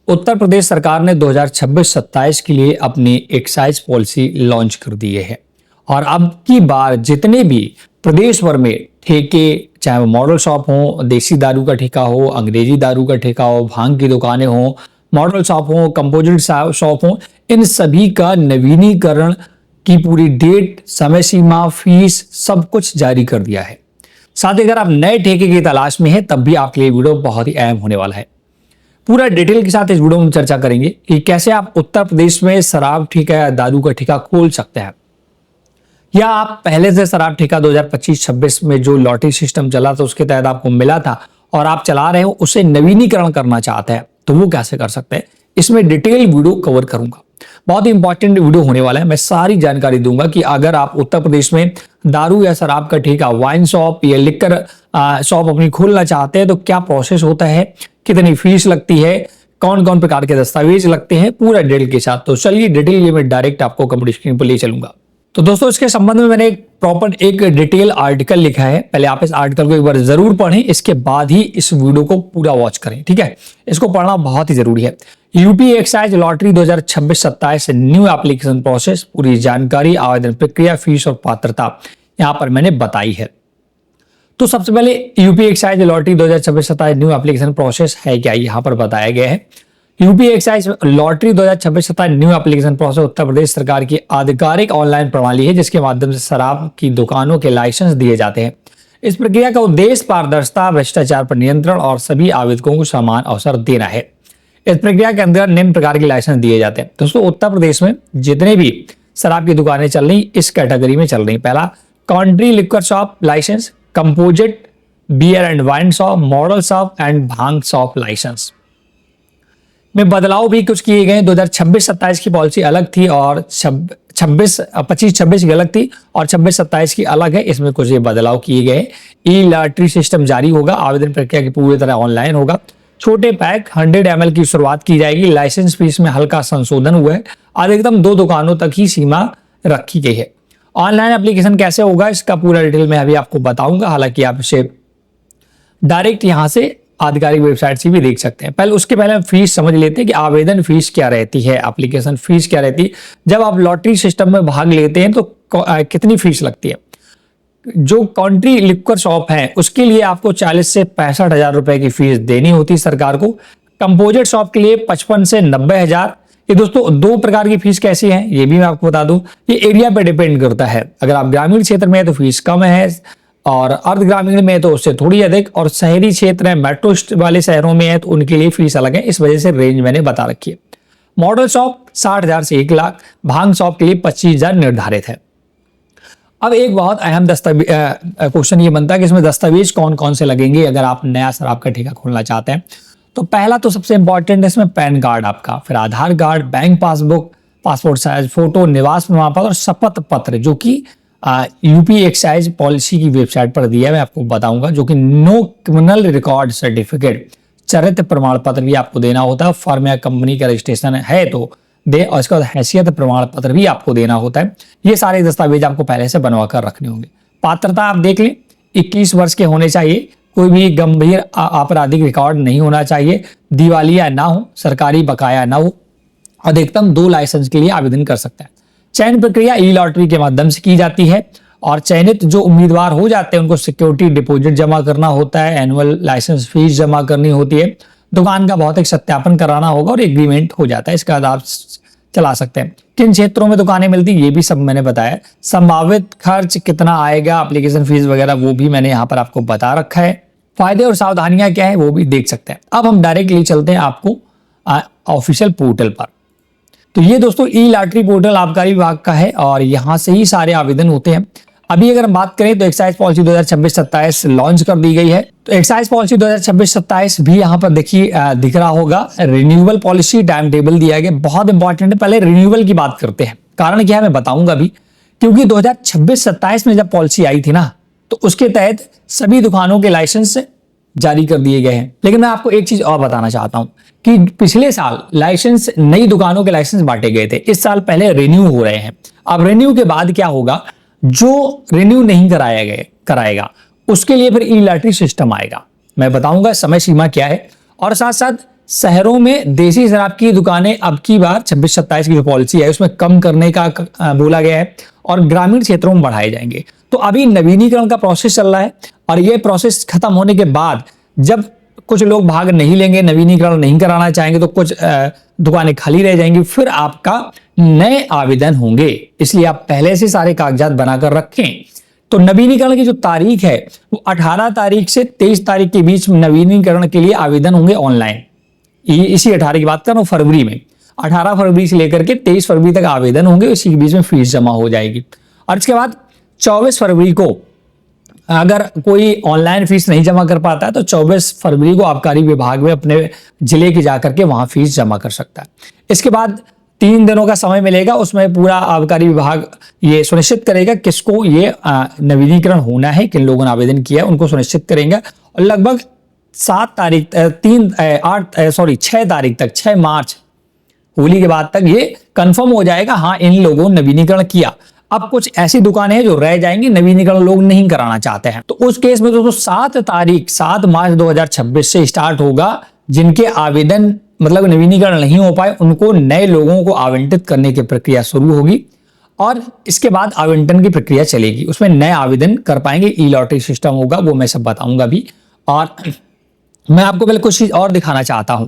उत्तर प्रदेश सरकार ने 2026-27 के लिए अपनी एक्साइज पॉलिसी लॉन्च कर दी है और अब की बार जितने भी प्रदेश भर में ठेके, चाहे वो मॉडल शॉप हो, देसी दारू का ठेका हो, अंग्रेजी दारू का ठेका हो, भांग की दुकानें हो, मॉडल शॉप हो, कंपोजिट शॉप हो, इन सभी का नवीनीकरण की पूरी डेट, समय सीमा, फीस सब कुछ जारी कर दिया है। साथ ही अगर आप नए ठेके की तलाश में हैं तब भी आपके लिए वीडियो बहुत ही अहम होने वाला है। पूरा डिटेल के साथ इस वीडियो में चर्चा करेंगे कि कैसे आप उत्तर प्रदेश में शराब ठेका या दारू का ठेका खोल सकते हैं, या आप पहले से शराब ठेका 2025-26 में जो लॉटरी सिस्टम चला था उसके तहत आपको मिला था और आप चला रहे हो, उसे नवीनीकरण करना चाहते हैं तो वो कैसे कर सकते हैं, इसमें डिटेल वीडियो कवर करूंगा। बहुत ही इंपॉर्टेंट वीडियो होने वाला है। मैं सारी जानकारी दूंगा कि अगर आप उत्तर प्रदेश में दारू या शराब का ठेका, वाइन शॉप या लिकर शॉप अपनी खोलना चाहते हैं तो क्या प्रोसेस होता है, कितनी फीस लगती है, कौन कौन प्रकार के दस्तावेज लगते हैं, पूरा डिटेल के साथ। तो चलिए डिटेल में डायरेक्ट आपको कंप्यूटर स्क्रीन पर ले चलूंगा। तो दोस्तों इसके संबंध में मैंने एक डिटेल आर्टिकल लिखा है। पहले आप इस आर्टिकल को एक बार जरूर पढ़ें, इसके बाद ही इस वीडियो को पूरा वॉच करें, ठीक है। इसको पढ़ना बहुत ही जरूरी है। UP excise lottery 2026-27 new application process, पूरी जानकारी, आवेदन प्रक्रिया, फीस और पात्रता यहां पर मैंने बताई है। तो सबसे पहले UP excise lottery 2026-27 new application process है क्या, यहां पर बताया गया है। UP excise lottery 2026-27 new application process Uttar Pradesh सरकार की आधिकारिक ऑनलाइन प्रणाली है जिसके माध्यम से शराब की दुकानों के लाइसेंस दिए जाते हैं। इस प्रक्रिया का उद्देश्य पारदर्शिता, भ्रष्टाचार पर नियंत्रण और सभी आवेदकों को समान अवसर देना है। इस प्रक्रिया के अंदर निम्न प्रकार के लाइसेंस दिए जाते हैं। दोस्तों उत्तर प्रदेश में जितने भी शराब की दुकानें चल रही इस कैटेगरी में चल रही, पहला country liquor shop licence, composite beer and wine shop, model shop and bhang shop licence में बदलाव भी कुछ किए गए। 2026-27 की पॉलिसी अलग थी और 25-26 की अलग थी और 26-27 की अलग है। इसमें कुछ ये बदलाव किए गए। ई लॉटरी सिस्टम जारी होगा, आवेदन प्रक्रिया की पूरी तरह ऑनलाइन होगा। छोटे पैक 100 ml की शुरुआत की जाएगी। लाइसेंस फीस में हल्का संशोधन हुआ है, अधिकतम 2 दुकानों तक ही सीमा रखी गई है। ऑनलाइन एप्लीकेशन कैसे होगा इसका पूरा डिटेल में अभी आपको बताऊंगा, हालांकि आप इसे डायरेक्ट यहां से आधिकारिक वेबसाइट से भी देख सकते हैं। उसके पहले फीस समझ लेते हैं कि आवेदन फीस क्या रहती है, एप्लीकेशन फीस क्या रहती है। जब आप लॉटरी सिस्टम में भाग लेते हैं तो कितनी फीस लगती है। जो कंट्री लिक्वर शॉप है उसके लिए आपको 40 से 65 हजार रुपए की फीस देनी होती है सरकार को। कंपोजिट शॉप के लिए 55 से 90 हजार। ये दोस्तों 2 प्रकार की फीस कैसी है ये भी मैं आपको बता दूं। ये एरिया पे डिपेंड करता है। अगर आप ग्रामीण क्षेत्र में है तो फीस कम है और अर्ध ग्रामीण में तो उससे थोड़ी अधिक, और शहरी क्षेत्र है, मेट्रो वाले शहरों में है तो उनके लिए फीस अलग है। इस वजह से रेंज मैंने बता रखी है। मॉडल शॉप 60,000 से 1 लाख, भांग शॉप के लिए 25,000 निर्धारित है। अब एक बहुत अहम क्वेश्चन ये बनता है कि इसमें दस्तावेज कौन कौन से लगेंगे अगर आप नया शराब का ठेका खोलना चाहते हैं। तो पहला तो सबसे इंपॉर्टेंट है इसमें पैन कार्ड आपका, फिर Aadhaar card, bank passbook, passport size photo, निवास प्रमाण पत्र और शपथ पत्र, जो कि यूपी एक्साइज पॉलिसी की वेबसाइट पर दिया है, मैं आपको बताऊंगा। जो कि नो क्रिमिनल रिकॉर्ड सर्टिफिकेट, चरित्र प्रमाण पत्र भी आपको देना होता है। फर्म या कंपनी का रजिस्ट्रेशन है तो दे, और इसका हैसियत प्रमाण पत्र भी आपको देना होता है। ये सारे दस्तावेज आपको पहले से बनवा कर रखने होंगे। पात्रता आप देख लें, 21 वर्ष के होने चाहिए, कोई भी गंभीर आपराधिक रिकॉर्ड नहीं होना चाहिए, दिवालिया ना हो, सरकारी बकाया ना हो, अधिकतम 2 लाइसेंस के लिए आवेदन कर सकता है। चयन प्रक्रिया ई लॉटरी के माध्यम से की जाती है और चयनित जो उम्मीदवार हो जाते हैं उनको सिक्योरिटी डिपॉजिट जमा करना होता है, एनुअल लाइसेंस फीस जमा करनी होती है, दुकान का भौतिक सत्यापन कराना होगा और एग्रीमेंट हो जाता है। इसके बाद आप चला सकते हैं। किन क्षेत्रों में दुकानें मिलती है ये भी सब मैंने बताया। संभावित खर्च कितना आएगा, एप्लीकेशन फीस वगैरह वो भी मैंने यहाँ पर आपको बता रखा है। फायदे और सावधानियां क्या है वो भी देख सकते हैं। अब हम डायरेक्टली चलते हैं आपको ऑफिशियल पोर्टल पर। तो ये दोस्तों ई लॉटरी पोर्टल आबकारी विभाग का है और यहाँ से ही सारे आवेदन होते हैं। अभी अगर हम बात करें तो एक्साइज पॉलिसी 2026-27 लॉन्च कर दी गई है। तो एक्साइज पॉलिसी 2026-27 भी यहाँ पर देखिए दिख रहा होगा। रिन्यूअल पॉलिसी टाइम टेबल दिया गया, बहुत इंपॉर्टेंट है। पहले रिन्यूअल की बात करते हैं, कारण क्या है मैं बताऊंगा भी, क्योंकि 2026-27 में जब पॉलिसी आई थी ना तो उसके तहत सभी दुकानों के लाइसेंस जारी कर दिए गए हैं। लेकिन मैं आपको एक चीज और बताना चाहता हूं कि पिछले साल लाइसेंस, नई दुकानों के लाइसेंस बांटे गए थे, इस साल पहले रिन्यू हो रहे हैं। अब रिन्यू के बाद क्या होगा, जो रिन्यू नहीं कराएगा उसके लिए फिर ई लॉटरी सिस्टम आएगा। मैं बताऊंगा समय सीमा क्या है और साथ साथ शहरों में देसी शराब की दुकानें अब की बार 26-27 की जो पॉलिसी है उसमें कम करने का बोला गया है और ग्रामीण क्षेत्रों में बढ़ाए जाएंगे। तो अभी नवीनीकरण का प्रोसेस चल रहा है और ये प्रोसेस खत्म होने के बाद जब कुछ लोग भाग नहीं लेंगे, नवीनीकरण नहीं कराना चाहेंगे, तो कुछ दुकानें खाली रह जाएंगी, फिर आपका नए आवेदन होंगे। इसलिए आप पहले से सारे कागजात बनाकर रखें। तो नवीनीकरण की जो तारीख है वो 18 तारीख से 23 तारीख के बीच नवीनीकरण के लिए आवेदन होंगे ऑनलाइन। इसी 18 की बात कर रहा हूं, फरवरी में 18 फरवरी से लेकर के 23 फरवरी तक आवेदन होंगे। इसी के बीच में फीस जमा हो जाएगी और इसके बाद 24 फरवरी को अगर कोई ऑनलाइन फीस नहीं जमा कर पाता है तो 24 फरवरी को आबकारी विभाग में अपने जिले की जाकर के वहां फीस जमा कर सकता है। इसके बाद 3 दिनों का समय मिलेगा, उसमें पूरा आबकारी विभाग ये सुनिश्चित करेगा किसको ये नवीनीकरण होना है, किन लोगों ने आवेदन किया है उनको सुनिश्चित करेंगे और लगभग 6 तारीख तक 6 मार्च होली के बाद तक ये कंफर्म हो जाएगा, हाँ इन लोगों ने नवीनीकरण किया। अब कुछ ऐसी दुकानें हैं जो रह जाएंगी, नवीनीकरण लोग नहीं कराना चाहते हैं, तो उस केस में दोस्तों 7 मार्च 2026 से स्टार्ट होगा। जिनके आवेदन मतलब नवीनीकरण नहीं हो पाए उनको नए लोगों को आवंटित करने की प्रक्रिया शुरू होगी और इसके बाद आवंटन की प्रक्रिया चलेगी। उसमें नए आवेदन कर पाएंगे, ई लॉटरी सिस्टम होगा, वो मैं सब बताऊंगा भी। और मैं आपको पहले कुछ चीज और दिखाना चाहता हूं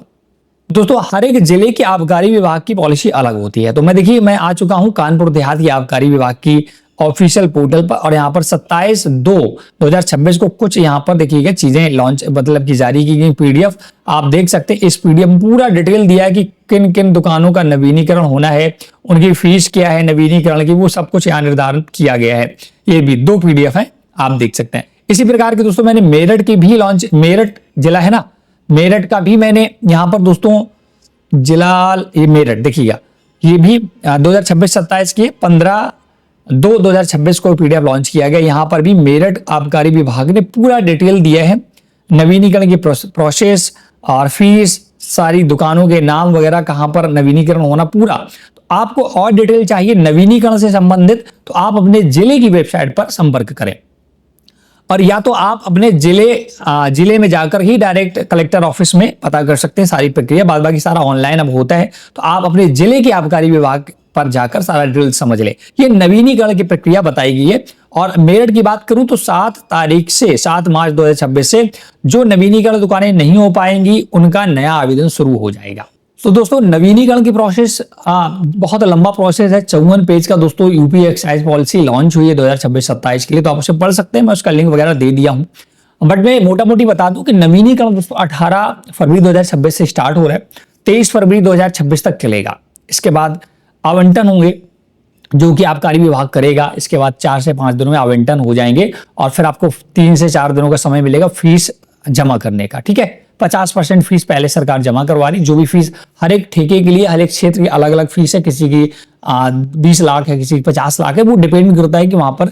दोस्तों। हर एक जिले के आबकारी विभाग की पॉलिसी अलग होती है। तो मैं देखिए मैं आ चुका हूं कानपुर देहात की आबकारी विभाग की ऑफिशियल पोर्टल पर और यहाँ पर 27/2/2026 को कुछ यहाँ पर देखिएगा चीजें लॉन्च मतलब की जारी की गई PDF आप देख सकते हैं। इस PDF में पूरा डिटेल दिया है कि किन किन दुकानों का नवीनीकरण होना है, उनकी फीस क्या है नवीनीकरण की, वो सब कुछ यहाँ निर्धारित किया गया है। ये भी 2 PDF है, आप देख सकते हैं। इसी प्रकार के दोस्तों मैंने मेरठ की भी मेरठ जिला है ना, मेरठ का भी मैंने यहाँ पर दोस्तों जिला ये मेरठ देखिएगा, ये भी 2026-27 की 15/2/2026 को PDF लॉन्च किया गया। यहाँ पर भी मेरठ आबकारी विभाग ने पूरा डिटेल दिया है, नवीनीकरण की प्रोसेस और फीस, सारी दुकानों के नाम वगैरह, कहाँ पर नवीनीकरण होना पूरा। तो आपको और डिटेल चाहिए नवीनीकरण से संबंधित तो आप अपने जिले की वेबसाइट पर संपर्क करें और या तो आप अपने जिले में जाकर ही डायरेक्ट कलेक्टर ऑफिस में पता कर सकते हैं सारी प्रक्रिया। बाद बाकी सारा ऑनलाइन अब होता है, तो आप अपने जिले के आबकारी विभाग पर जाकर सारा डिटेल समझ ले। ये नवीनीकरण की प्रक्रिया बताई गई है। और मेरठ की बात करूं तो 7 मार्च 2026 से जो नवीनीकरण दुकानें नहीं हो पाएंगी उनका नया आवेदन शुरू हो जाएगा। तो दोस्तों नवीनीकरण की प्रोसेस बहुत लंबा प्रोसेस है। 54 पेज का दोस्तों यूपी एक्साइज पॉलिसी लॉन्च हुई है 2026-27 के लिए, तो आप उसे पढ़ सकते हैं। मैं उसका लिंक वगैरह दे दिया हूं, बट मैं मोटा मोटी बता दूं कि नवीनीकरण दोस्तों 18 फरवरी 2026 से स्टार्ट हो रहा है, 23 फरवरी 2026 तक चलेगा। इसके बाद आवंटन होंगे जो कि आबकारी विभाग करेगा। इसके बाद 4 से 5 दिनों में आवंटन हो जाएंगे और फिर आपको 3 से 4 दिनों का समय मिलेगा फीस जमा करने का। ठीक है, 50% फीस पहले सरकार जमा करवा रही। जो भी फीस हर एक ठेके के लिए हर एक क्षेत्र की अलग अलग फीस है, किसी की 20 लाख है, किसी की 50 लाख है, वो डिपेंड करता है कि वहां पर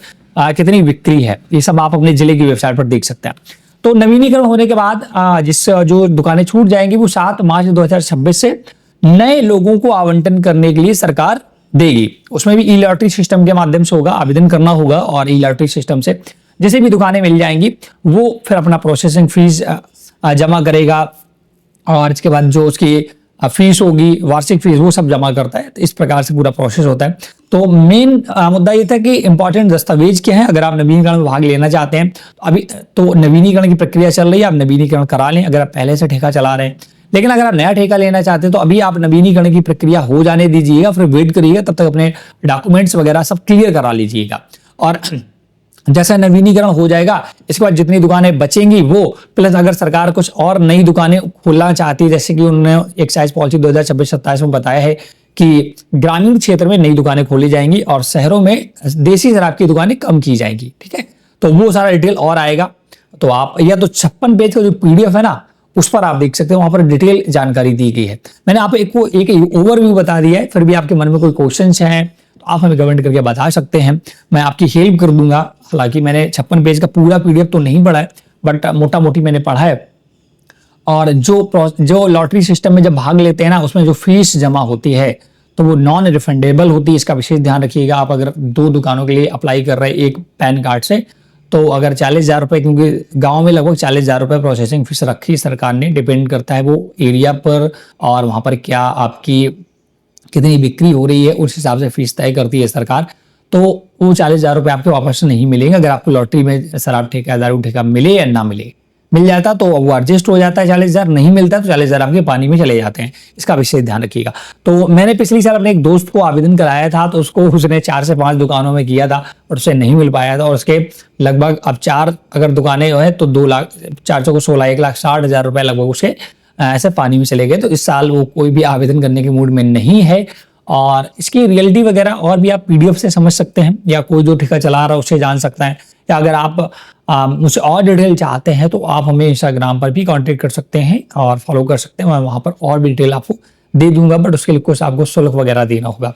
कितनी बिक्री है। ये सब आप अपने जिले की वेबसाइट पर देख सकते हैं। तो नवीनीकरण होने के बाद जिससे जो दुकानें छूट जाएंगी वो 7 मार्च 2026 से नए लोगों को आवंटन करने के लिए सरकार देगी। उसमें भी ई लॉटरी सिस्टम के माध्यम से होगा, आवेदन करना होगा और ई लॉटरी सिस्टम से जैसे भी दुकानें मिल जाएंगी वो फिर अपना प्रोसेसिंग फीस जमा करेगा और इसके बाद जो उसकी फीस होगी, वार्षिक फीस, वो सब जमा करता है। तो इस प्रकार से पूरा प्रोसेस होता है। तो मेन मुद्दा ये था कि इंपॉर्टेंट दस्तावेज क्या है अगर आप नवीनीकरण में भाग लेना चाहते हैं। अभी तो नवीनीकरण की प्रक्रिया चल रही है, आप नवीनीकरण करा लें अगर आप पहले से ठेका चला रहे हैं। लेकिन अगर आप नया ठेका लेना चाहते हैं तो अभी आप नवीनीकरण की प्रक्रिया हो जाने दीजिएगा, फिर वेट करिएगा, तब तक अपने डॉक्यूमेंट्स वगैरह सब क्लियर करा लीजिएगा। और जैसा नवीनीकरण हो जाएगा इसके बाद जितनी दुकानें बचेंगी वो प्लस अगर सरकार कुछ और नई दुकानें खोलना चाहती है, जैसे कि उन्होंने एक्साइज पॉलिसी 2026-27 में बताया है कि ग्रामीण क्षेत्र में नई दुकानें खोली जाएंगी और शहरों में देसी शराब की दुकानें कम की जाएंगी। ठीक है, तो वो सारा डिटेल और आएगा। तो आप या तो 56 पेज का जो PDF है ना उस पर आप देख सकते हैं, वहां पर डिटेल जानकारी दी गई है। मैंने आप एक ओवरव्यू बता दिया है। फिर भी आपके मन में कोई क्वेश्चन हैं तो आप हमें कमेंट करके बता सकते हैं, मैं आपकी हेल्प कर दूंगा। हालांकि मैंने 56 पेज का पूरा PDF तो नहीं पढ़ा है, बट मोटा मोटी मैंने पढ़ा है। और जो लॉटरी सिस्टम में जब भाग लेते हैं ना उसमें जो फीस जमा होती है तो वो नॉन रिफंडेबल होती है। इसका विशेष ध्यान रखिएगा। आप अगर 2 दुकानों के लिए अप्लाई कर रहे हैं एक पैन कार्ड से तो अगर 40,000 रुपये, क्योंकि गांव में लगभग 40,000 रुपये प्रोसेसिंग फीस रखी सरकार ने, डिपेंड करता है वो एरिया पर और वहाँ पर क्या आपकी कितनी बिक्री हो रही है, उस हिसाब से फीस तय करती है सरकार। तो वो 40,000 रुपये आपके वापस नहीं मिलेंगे अगर आपको लॉटरी में शराब ठेका, दारू ठेका मिले या ना मिले। मिल जाता तो वो एडजस्ट हो जाता है 40,000, नहीं मिलता तो 40,000 आपके पानी में चले जाते हैं। इसका विशेष ध्यान रखिएगा। तो मैंने पिछली साल अपने एक दोस्त को आवेदन कराया था, तो उसको उसने 4 से 5 दुकानों में किया था और उसे नहीं मिल पाया था, और उसके लगभग अब 4 अगर दुकानें हैं तो 2 लाख, 4 को 16, 1,60,000 रुपये लगभग उसके ऐसे पानी में चले गए। तो इस साल वो कोई भी आवेदन करने के मूड में नहीं है। और इसकी रियलिटी वगैरह और भी आप PDF से समझ सकते हैं, या कोई जो ठेका चला रहा है उससे जान सकता है, या अगर आप मुझसे और डिटेल चाहते हैं तो आप हमें इंस्टाग्राम पर भी कांटेक्ट कर सकते हैं और फॉलो कर सकते हैं। मैं वहाँ पर और भी डिटेल आपको दे दूंगा, बट उसके लिए कुछ आपको शुल्क वगैरह देना होगा।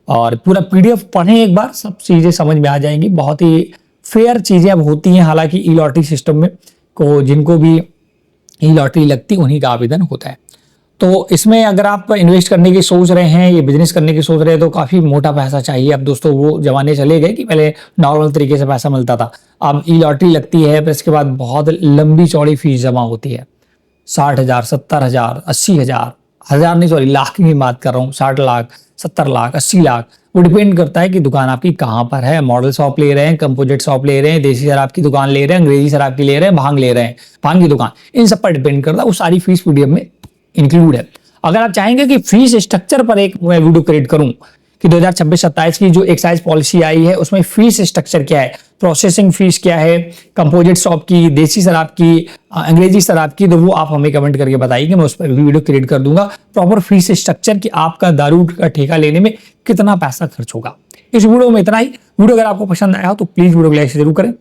और पूरा PDF पढ़ें एक बार, सब चीज़ें समझ में आ जाएंगी। बहुत ही फेयर चीज़ें अब होती हैं, हालांकि ई लॉटरी सिस्टम में को जिनको भी ई लॉटरी लगती है उन्हीं का आवेदन होता है। तो इसमें अगर आप इन्वेस्ट करने की सोच रहे हैं, ये बिजनेस करने की सोच रहे हैं, तो काफ़ी मोटा पैसा चाहिए। अब दोस्तों वो जमाने चले गए कि पहले नॉर्मल तरीके से पैसा मिलता था। अब ई लॉटरी लगती है, फिर इसके बाद बहुत लंबी चौड़ी फीस जमा होती है। 60,000, 70,000, 80,000, हज़ार नहीं सॉरी लाख की बात कर रहा हूँ, 60 लाख, 70 लाख, 80 लाख। वो डिपेंड करता है कि दुकान आपकी कहाँ पर है। मॉडल शॉप ले रहे हैं, कंपोजिट शॉप ले रहे हैं, देसी शराब की दुकान ले रहे हैं, अंग्रेजी शराब की ले रहे हैं, भांग ले रहे हैं, भांग की दुकान, इन सब पर डिपेंड करता है। वो सारी फीस PDF में इंक्लूड है। अगर आप चाहेंगे कि फीस स्ट्रक्चर पर एक मैं वीडियो क्रिएट करूं कि 2026-27 की जो एक्साइज पॉलिसी आई है उसमें फीस स्ट्रक्चर क्या है, प्रोसेसिंग फीस क्या है, कंपोजिट शॉप की, देसी शराब की, अंग्रेजी शराब की, तो वो आप हमें कमेंट करके बताइए, मैं उस पर वीडियो क्रिएट कर दूंगा। प्रॉपर फीस स्ट्रक्चर कि आपका दारू का ठेका लेने में कितना पैसा खर्च होगा। इस वीडियो में इतना ही। वीडियो अगर आपको पसंद आया हो तो प्लीज वीडियो को लाइक जरूर करें।